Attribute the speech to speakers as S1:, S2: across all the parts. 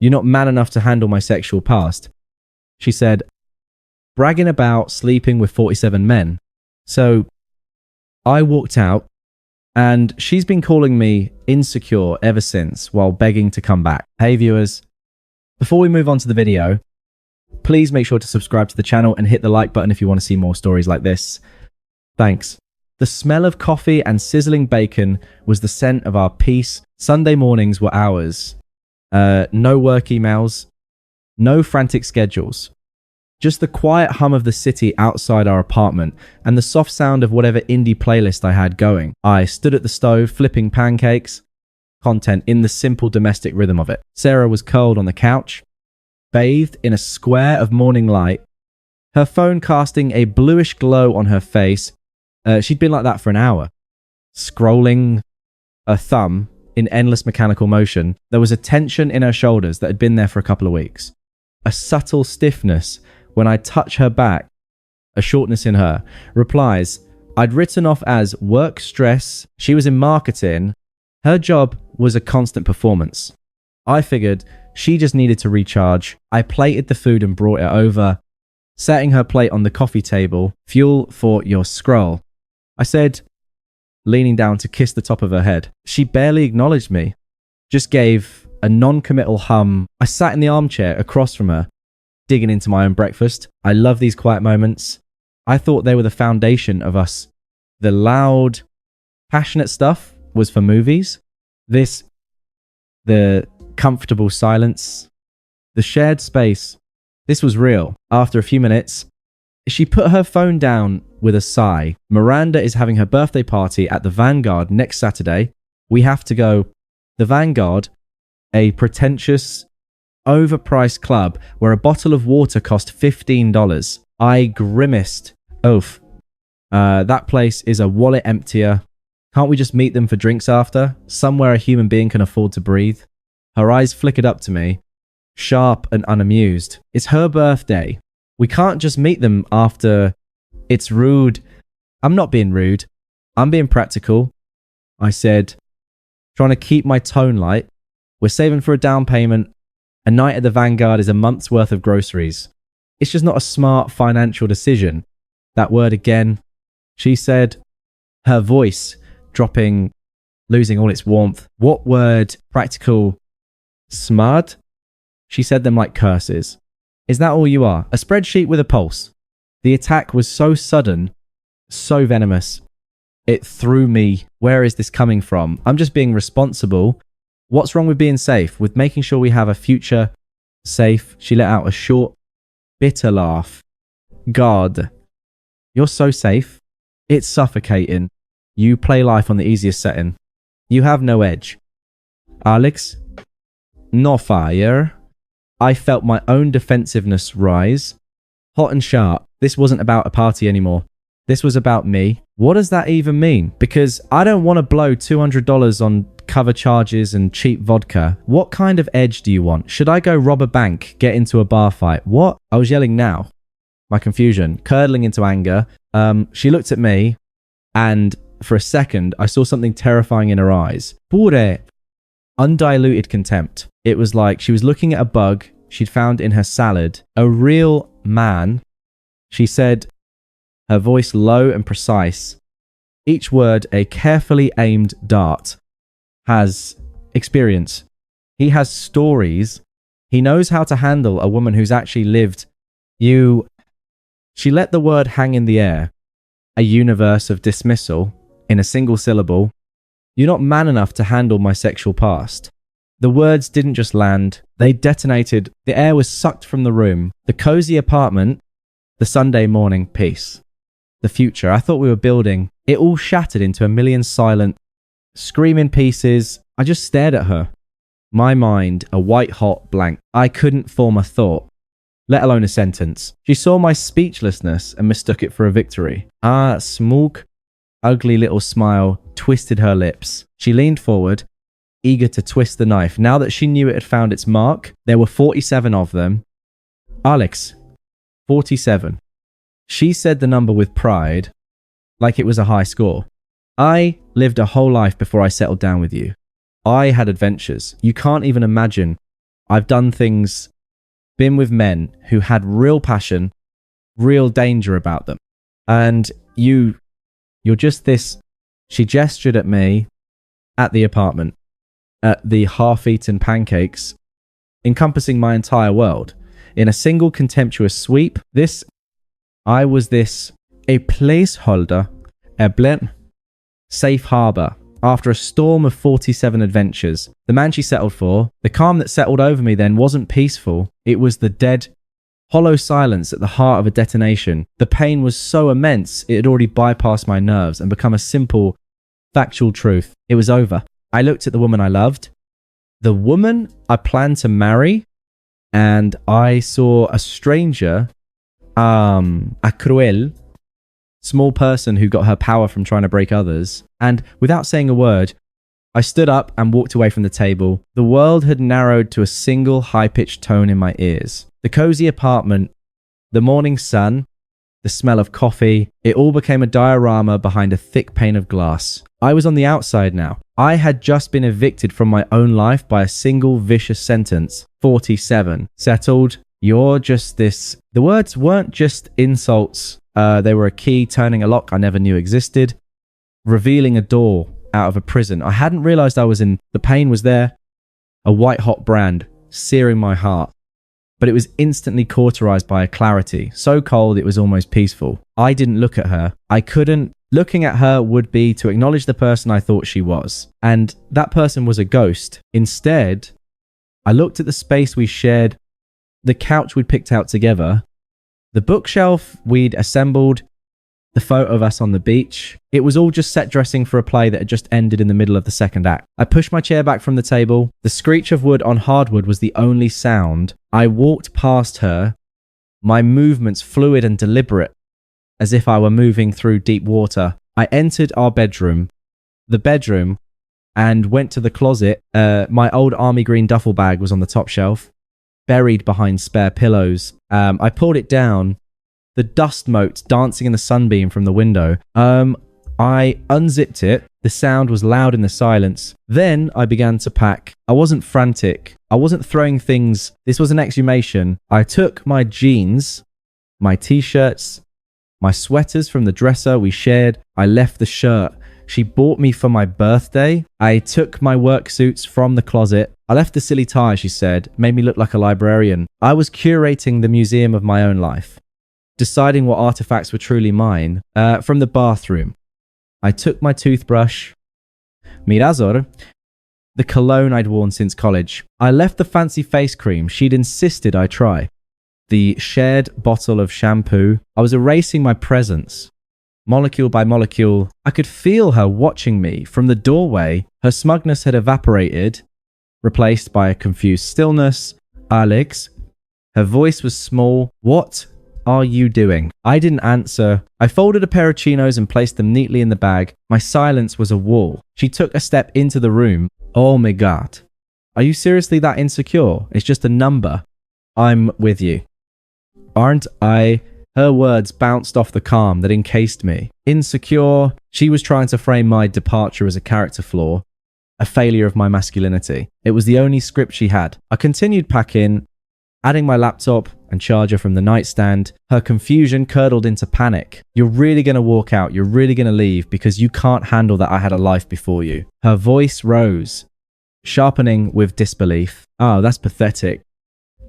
S1: You're not man enough to handle my sexual past. She said, bragging about sleeping with 47 men. So I walked out, and she's been calling me insecure ever since while begging to come back. Hey viewers, before we move on to the video, please make sure to subscribe to the channel and hit the like button if you want to see more stories like this. Thanks. The smell of coffee and sizzling bacon was the scent of our peace. Sunday mornings were ours. No work emails, no frantic schedules. Just the quiet hum of the city outside our apartment and the soft sound of whatever indie playlist I had going. I stood at the stove flipping pancakes, content in the simple domestic rhythm of it. Sarah was curled on the couch, bathed in a square of morning light, her phone casting a bluish glow on her face. She'd been like that for an hour, scrolling her thumb in endless mechanical motion. There was a tension in her shoulders that had been there for a couple of weeks. A subtle stiffness when I touch her back, a shortness in her. Replies, I'd written off as work stress. She was in marketing. Her job was a constant performance. I figured she just needed to recharge. I plated the food and brought it over, setting her plate on the coffee table. Fuel for your scroll, I said, leaning down to kiss the top of her head. She barely acknowledged me, just gave a non-committal hum. I sat in the armchair across from her, digging into my own breakfast. I love these quiet moments. I thought they were the foundation of us. The loud, passionate stuff was for movies. The comfortable silence, the shared space, this was real. After a few minutes, she put her phone down with a sigh. Miranda is having her birthday party at the Vanguard next Saturday. We have to go. The Vanguard, a pretentious, overpriced club where a bottle of water cost $15. I grimaced. Oof. That place is a wallet emptier. Can't we just meet them for drinks after? Somewhere a human being can afford to breathe. Her eyes flickered up to me, sharp and unamused. It's her birthday. We can't just meet them after. It's rude. I'm not being rude. I'm being practical. I said, trying to keep my tone light. We're saving for a down payment. A night at the Vanguard is a month's worth of groceries. It's just not a smart financial decision. That word again. She said, her voice dropping, losing all its warmth. What word? Practical. Smart? She said them like curses. Is that all you are? A spreadsheet with a pulse. The attack was so sudden, so venomous. It threw me. Where is this coming from? I'm just being responsible. What's wrong with being safe? With making sure we have a future safe? She let out a short, bitter laugh. God, you're so safe. It's suffocating. You play life on the easiest setting. You have no edge. Alex, no fire. I felt my own defensiveness rise. Hot and sharp. This wasn't about a party anymore. This was about me. What does that even mean? Because I don't want to blow $200 on cover charges and cheap vodka. What kind of edge do you want? Should I go rob a bank, get into a bar fight? What? I was yelling now. My confusion, curdling into anger. She looked at me, and for a second, I saw something terrifying in her eyes. Pure. Undiluted contempt. It was like she was looking at a bug she'd found in her salad. A real man. She said, her voice low and precise, each word a carefully aimed dart. Has experience. He has stories. He knows how to handle a woman who's actually lived. She let the word hang in the air. A universe of dismissal in a single syllable. You're not man enough to handle my sexual past. The words didn't just land. They detonated. The air was sucked from the room. The cozy apartment. The Sunday morning peace. The future I thought we were building. It all shattered into a million silent, screaming pieces. I just stared at her. My mind, a white-hot blank. I couldn't form a thought, let alone a sentence. She saw my speechlessness and mistook it for a victory. Smoke. Ugly little smile twisted her lips. She leaned forward, eager to twist the knife. Now that she knew it had found its mark, there were 47 of them. Alex, 47. She said the number with pride, like it was a high score. I lived a whole life before I settled down with you. I had adventures. You can't even imagine I've done things, been with men who had real passion, real danger about them. And you're just this. She gestured at me at the apartment, at the half-eaten pancakes, encompassing my entire world. In a single contemptuous sweep, I was a placeholder, a blend, safe harbor. After a storm of 47 adventures, the man she settled for, the calm that settled over me then wasn't peaceful. It was the dead, hollow silence at the heart of a detonation. The pain was so immense, it had already bypassed my nerves and become a simple, factual truth. It was over. I looked at the woman I loved, the woman I planned to marry, and I saw a stranger, a cruel, small person who got her power from trying to break others. And without saying a word, I stood up and walked away from the table. The world had narrowed to a single high-pitched tone in my ears. The cozy apartment, the morning sun, the smell of coffee, it all became a diorama behind a thick pane of glass. I was on the outside now. I had just been evicted from my own life by a single vicious sentence. 47. Settled. You're just this. The words weren't just insults. They were a key turning a lock I never knew existed, revealing a door out of a prison. I hadn't realized I was in. The pain was there, a white-hot brand, searing my heart. But it was instantly cauterized by a clarity, so cold it was almost peaceful. I didn't look at her. I couldn't. Looking at her would be to acknowledge the person I thought she was. And that person was a ghost. Instead, I looked at the space we shared, the couch we'd picked out together, the bookshelf we'd assembled, the photo of us on the beach. It was all just set dressing for a play that had just ended in the middle of the second act. I pushed my chair back from the table. The screech of wood on hardwood was the only sound. I walked past her, my movements fluid and deliberate, as if I were moving through deep water. I entered our bedroom, and went to the closet. My old army green duffel bag was on the top shelf, buried behind spare pillows. I pulled it down, the dust motes dancing in the sunbeam from the window. I unzipped it. The sound was loud in the silence. Then I began to pack. I wasn't frantic. I wasn't throwing things. This was an exhumation. I took my jeans, my t-shirts, my sweaters from the dresser we shared. I left the shirt she bought me for my birthday. I took my work suits from the closet. I left the silly tie she said, made me look like a librarian. I was curating the museum of my own life, deciding what artifacts were truly mine. From the bathroom, I took my toothbrush, Mirazor, the cologne I'd worn since college. I left the fancy face cream she'd insisted I try, the shared bottle of shampoo. I was erasing my presence, molecule by molecule. I could feel her watching me from the doorway. Her smugness had evaporated, replaced by a confused stillness. Alex, her voice was small. What are you doing? I didn't answer. I folded a pair of chinos and placed them neatly in the bag. My silence was a wall. She took a step into the room. Oh my God. Are you seriously that insecure? It's just a number. I'm with you. Aren't I? Her words bounced off the calm that encased me. Insecure. She was trying to frame my departure as a character flaw, a failure of my masculinity. It was the only script she had. I continued packing, adding my laptop and charger from the nightstand. Her confusion curdled into panic. You're really going to walk out? You're really going to leave because you can't handle that I had a life before you? Her voice rose, sharpening with disbelief. Oh, that's pathetic.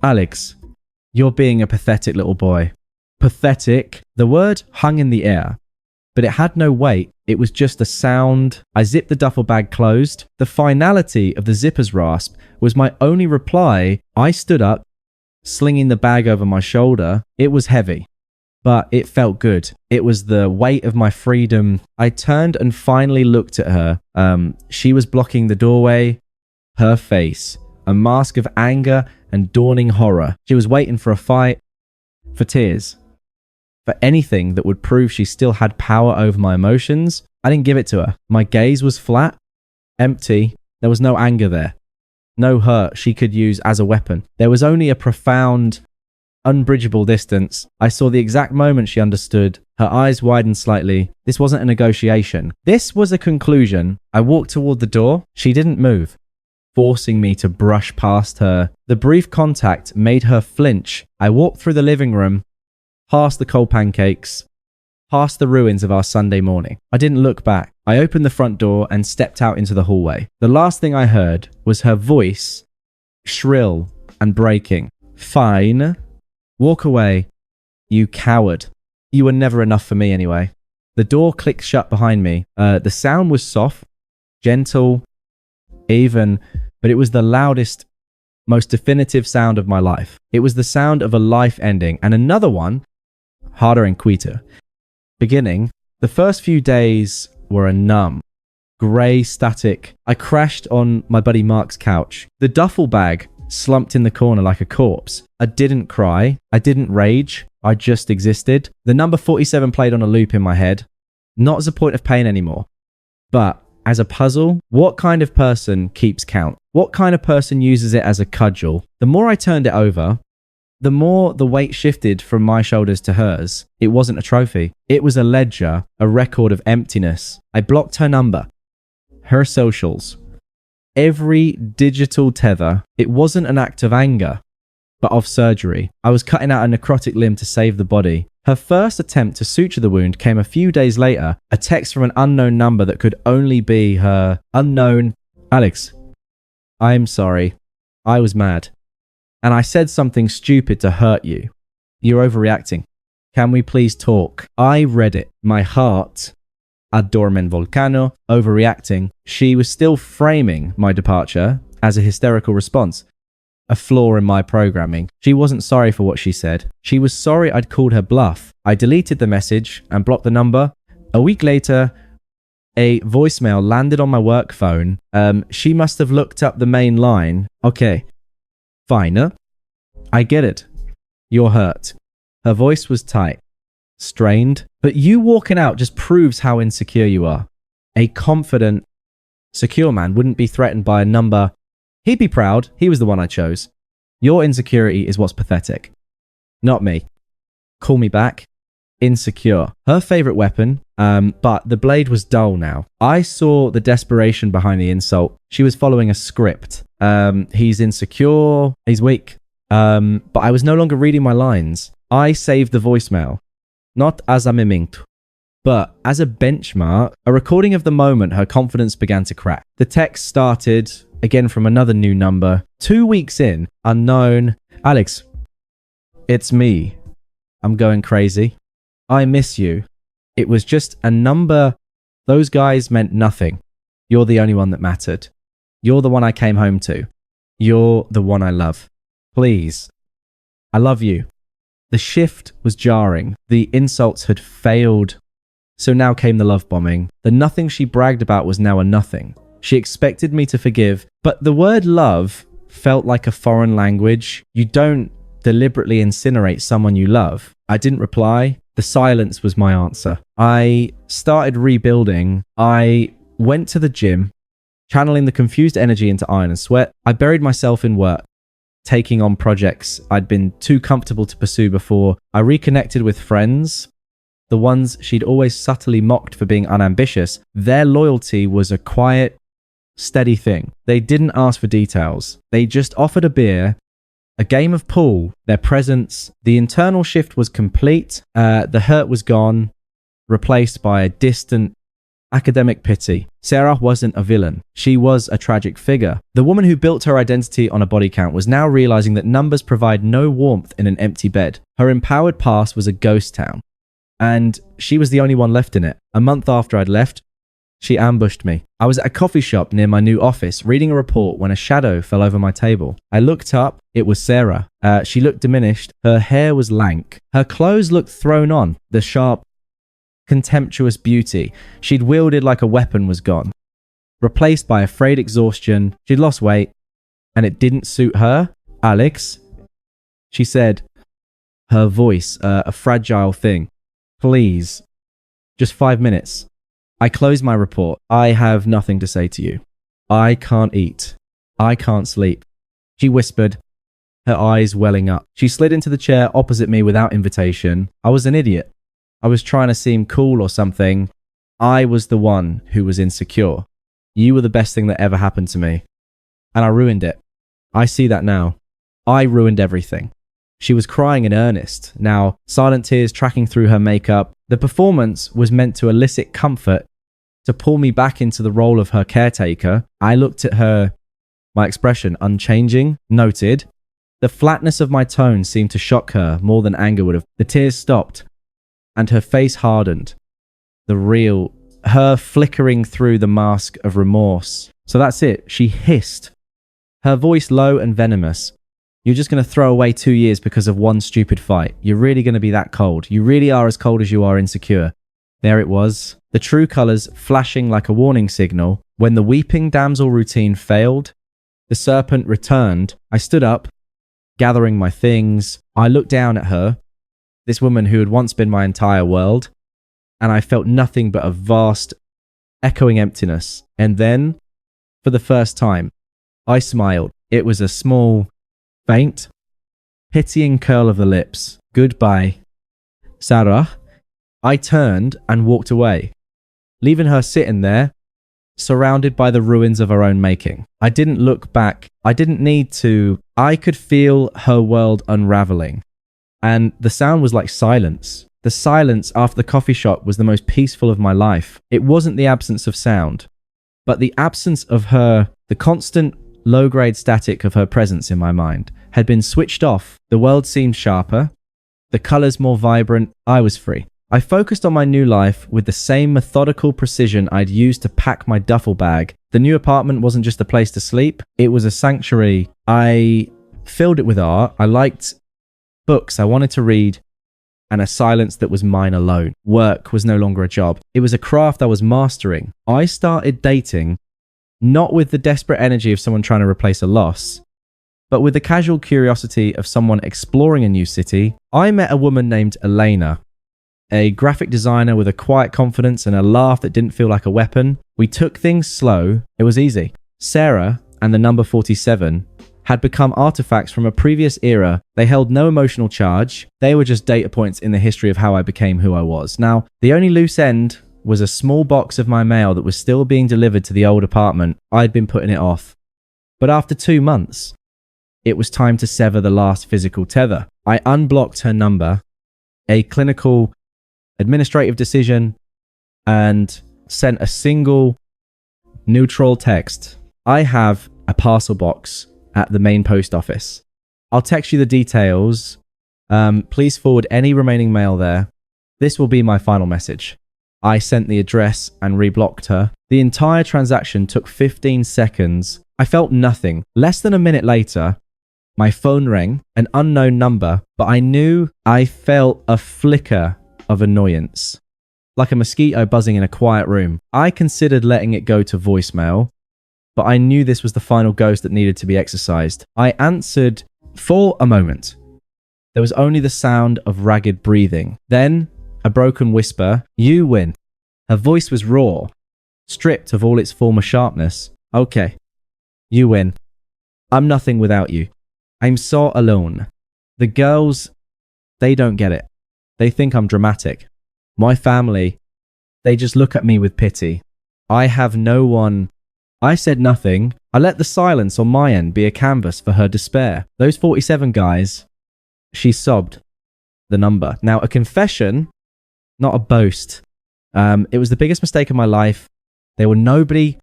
S1: Alex, you're being a pathetic little boy. Pathetic. The word hung in the air, but it had no weight. It was just a sound. I zipped the duffel bag closed. The finality of the zipper's rasp was my only reply. I stood up, slinging the bag over my shoulder. It was heavy, but it felt good. It was the weight of my freedom. I turned and finally looked at her. She was blocking the doorway. Her face, a mask of anger and dawning horror. She was waiting for a fight, for tears, for anything that would prove she still had power over my emotions. I didn't give it to her. My gaze was flat, empty. There was no anger there. No hurt she could use as a weapon. There was only a profound, unbridgeable distance. I saw the exact moment she understood. Her eyes widened slightly. This wasn't a negotiation. This was a conclusion. I walked toward the door. She didn't move. forcing me to brush past her. The brief contact made her flinch. I walked through the living room, past the cold pancakes, past the ruins of our Sunday morning. I didn't look back. I opened the front door and stepped out into the hallway. The last thing I heard was her voice, shrill and breaking. Fine. Walk away, you coward. You were never enough for me anyway. The door clicked shut behind me. The sound was soft, gentle, even, but it was the loudest, most definitive sound of my life. It was the sound of a life ending, and another one, harder and quitter. Beginning, the first few days were a numb, grey static. I crashed on my buddy Mark's couch. The duffel bag slumped in the corner like a corpse. I didn't cry. I didn't rage. I just existed. The number 47 played on a loop in my head, not as a point of pain anymore, but as a puzzle. What kind of person keeps count? What kind of person uses it as a cudgel? The more I turned it over, the more the weight shifted from my shoulders to hers. It wasn't a trophy. It was a ledger, a record of emptiness. I blocked her number, her socials, every digital tether. It wasn't an act of anger, but of surgery. I was cutting out a necrotic limb to save the body. Her first attempt to suture the wound came a few days later, a text from an unknown number that could only be her. Unknown. Alex, I'm sorry. I was mad. And I said something stupid to hurt you. You're overreacting. Can we please talk? I read it. My heart. Adormen Volcano. Overreacting. She was still framing my departure as a hysterical response. A flaw in my programming. She wasn't sorry for what she said. She was sorry I'd called her bluff. I deleted the message and blocked the number. A week later, a voicemail landed on my work phone. She must have looked up the main line. Okay, fine. I get it. You're hurt. Her voice was tight, strained. But you walking out just proves how insecure you are. A confident, secure man wouldn't be threatened by a number. He'd be proud. He was the one I chose. Your insecurity is what's pathetic. Not me. Call me back. Insecure. Her favorite weapon, but the blade was dull now. I saw the desperation behind the insult. She was following a script. He's insecure. He's weak. But I was no longer reading my lines. I saved the voicemail. Not as a memento, but as a benchmark, a recording of the moment her confidence began to crack. The text started again from another new number. 2 weeks in, unknown. Alex, it's me. I'm going crazy. I miss you. It was just a number. Those guys meant nothing. You're the only one that mattered. You're the one I came home to. You're the one I love. Please. I love you. The shift was jarring. The insults had failed. So now came the love bombing. The nothing she bragged about was now a nothing. She expected me to forgive, but the word love felt like a foreign language. You don't deliberately incinerate someone you love. I didn't reply. The silence was my answer. I started rebuilding. I went to the gym, channeling the confused energy into iron and sweat. I buried myself in work, taking on projects I'd been too comfortable to pursue before. I reconnected with friends, the ones she'd always subtly mocked for being unambitious. Their loyalty was a quiet, steady thing. They didn't ask for details. They just offered a beer, a game of pool, their presence. The internal shift was complete. The hurt was gone, replaced by a distant academic pity. Sarah wasn't a villain. She was a tragic figure. The woman who built her identity on a body count was now realizing that numbers provide no warmth in an empty bed. Her empowered past was a ghost town, and she was the only one left in it. A month after I'd left, she ambushed me. I was at a coffee shop near my new office, reading a report when a shadow fell over my table. I looked up. It was Sarah. She looked diminished. Her hair was lank. Her clothes looked thrown on. The sharp, contemptuous beauty she'd wielded like a weapon was gone, replaced by a frayed exhaustion. She'd lost weight, and it didn't suit her. Alex, she said, her voice a fragile thing. Please, just 5 minutes. I closed my report. I have nothing to say to you. I can't eat. I can't sleep. She whispered, her eyes welling up. She slid into the chair opposite me without invitation. I was an idiot. I was trying to seem cool or something. I was the one who was insecure. You were the best thing that ever happened to me. and I ruined it. I see that now. I ruined everything. She was crying in earnest, now silent tears tracking through her makeup. The performance was meant to elicit comfort, to pull me back into the role of her caretaker. I looked at her, my expression unchanging, noted. The flatness of my tone seemed to shock her more than anger would have. The tears stopped, and her face hardened. Her flickering through the mask of remorse. So that's it. She hissed, her voice low and venomous. You're just going to throw away 2 years because of one stupid fight. You're really going to be that cold. You really are as cold as you are insecure. There it was, the true colours flashing like a warning signal. When the weeping damsel routine failed, the serpent returned. I stood up, gathering my things. I looked down at her, this woman who had once been my entire world, and I felt nothing but a vast, echoing emptiness. And then, for the first time, I smiled. It was a small, faint, pitying curl of the lips. Goodbye, Sarah. I turned and walked away, leaving her sitting there, surrounded by the ruins of her own making. I didn't look back. I didn't need to. I could feel her world unraveling. And the sound was like silence. The silence after the coffee shop was the most peaceful of my life. It wasn't the absence of sound, but the absence of her, the constant low-grade static of her presence in my mind had been switched off. The world seemed sharper, the colours more vibrant. I was free. I focused on my new life with the same methodical precision I'd used to pack my duffel bag. The new apartment wasn't just a place to sleep, it was a sanctuary. I filled it with art. I liked books I wanted to read, and a silence that was mine alone. Work was no longer a job. It was a craft I was mastering. I started dating, not with the desperate energy of someone trying to replace a loss, but with the casual curiosity of someone exploring a new city. I met a woman named Elena, a graphic designer with a quiet confidence and a laugh that didn't feel like a weapon. We took things slow. It was easy. Sarah and the number 47 had become artifacts from a previous era. They held no emotional charge. They were just data points in the history of how I became who I was. Now, the only loose end was a small box of my mail that was still being delivered to the old apartment. I'd been putting it off. But after 2 months, it was time to sever the last physical tether. I unblocked her number, a clinical administrative decision, and sent a single neutral text. I have a parcel box at the main post office. I'll text you the details. Please forward any remaining mail there. This will be my final message. I sent the address and reblocked her. The entire transaction took 15 seconds. I felt nothing. Less than a minute later, my phone rang, an unknown number, but I knew I felt a flicker of annoyance, like a mosquito buzzing in a quiet room. I considered letting it go to voicemail, but I knew this was the final ghost that needed to be exorcised. I answered for a moment. There was only the sound of ragged breathing. Then, a broken whisper, "You win." Her voice was raw, stripped of all its former sharpness. "Okay, you win. I'm nothing without you. I'm so alone. The girls, they don't get it. They think I'm dramatic. My family, they just look at me with pity. I have no one." I said nothing. I let the silence on my end be a canvas for her despair. Those 47 guys, she sobbed the number. Now, a confession, not a boast. It was the biggest mistake of my life. They were nobody.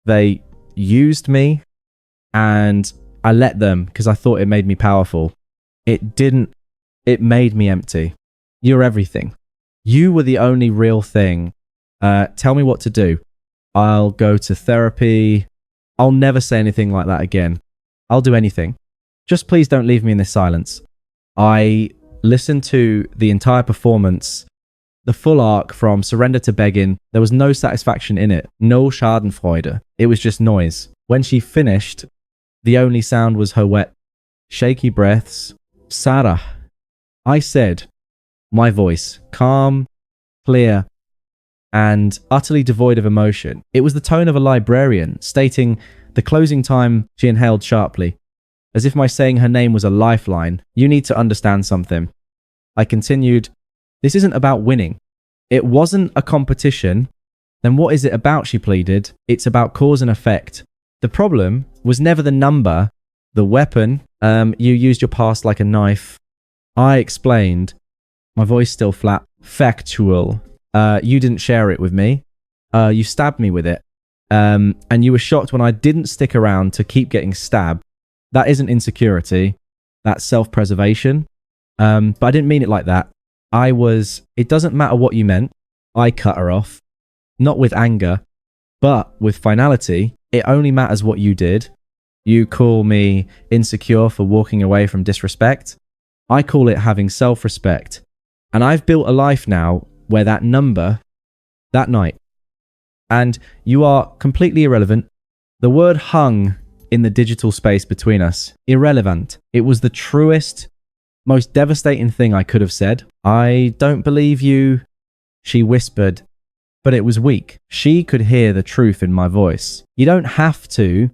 S1: They used me, and I let them because I thought it made me powerful. It didn't. It made me empty. You're everything. You were the only real thing. Tell me what to do. I'll go to therapy. I'll never say anything like that again. I'll do anything. Just please don't leave me in this silence. I listened to the entire performance, the full arc from surrender to begging. There was no satisfaction in it. No Schadenfreude. It was just noise. When she finished, the only sound was her wet, shaky breaths. "Sarah," I said, my voice, calm, clear, and utterly devoid of emotion. It was the tone of a librarian, stating the closing time. She inhaled sharply, as if my saying her name was a lifeline. "You need to understand something." I continued, "This isn't about winning. It wasn't a competition." "Then what is it about?" she pleaded. "It's about cause and effect. The problem was never the number, the weapon. You used your past like a knife. I explained. My voice still flat. Factual. You didn't share it with me. You stabbed me with it. And you were shocked when I didn't stick around to keep getting stabbed. That isn't insecurity. That's self-preservation. But I didn't mean it like that. It doesn't matter what you meant. I cut her off. Not with anger, but with finality. It only matters what you did. You call me insecure for walking away from disrespect. I call it having self-respect. And I've built a life now where that number, that night, and you are completely irrelevant. The word hung in the digital space between us. Irrelevant. It was the truest, most devastating thing I could have said. I don't believe you, she whispered, but it was weak. She could hear the truth in my voice. You don't have to.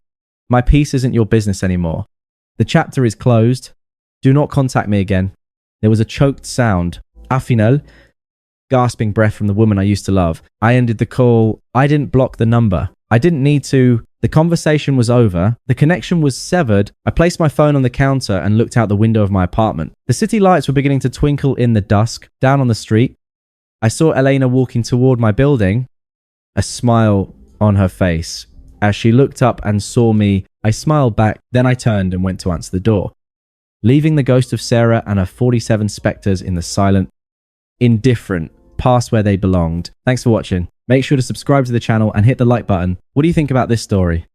S1: My peace isn't your business anymore. The chapter is closed. Do not contact me again. There was a choked sound. Au final, gasping breath from the woman I used to love. I ended the call. I didn't block the number. I didn't need to. The conversation was over. The connection was severed. I placed my phone on the counter and looked out the window of my apartment. The city lights were beginning to twinkle in the dusk. Down on the street, I saw Elena walking toward my building, a smile on her face. As she looked up and saw me, I smiled back. Then I turned and went to answer the door, leaving the ghost of Sarah and her 47 specters in the silent, indifferent past where they belonged. Thanks for watching. Make sure to subscribe to the channel and hit the like button. What do you think about this story?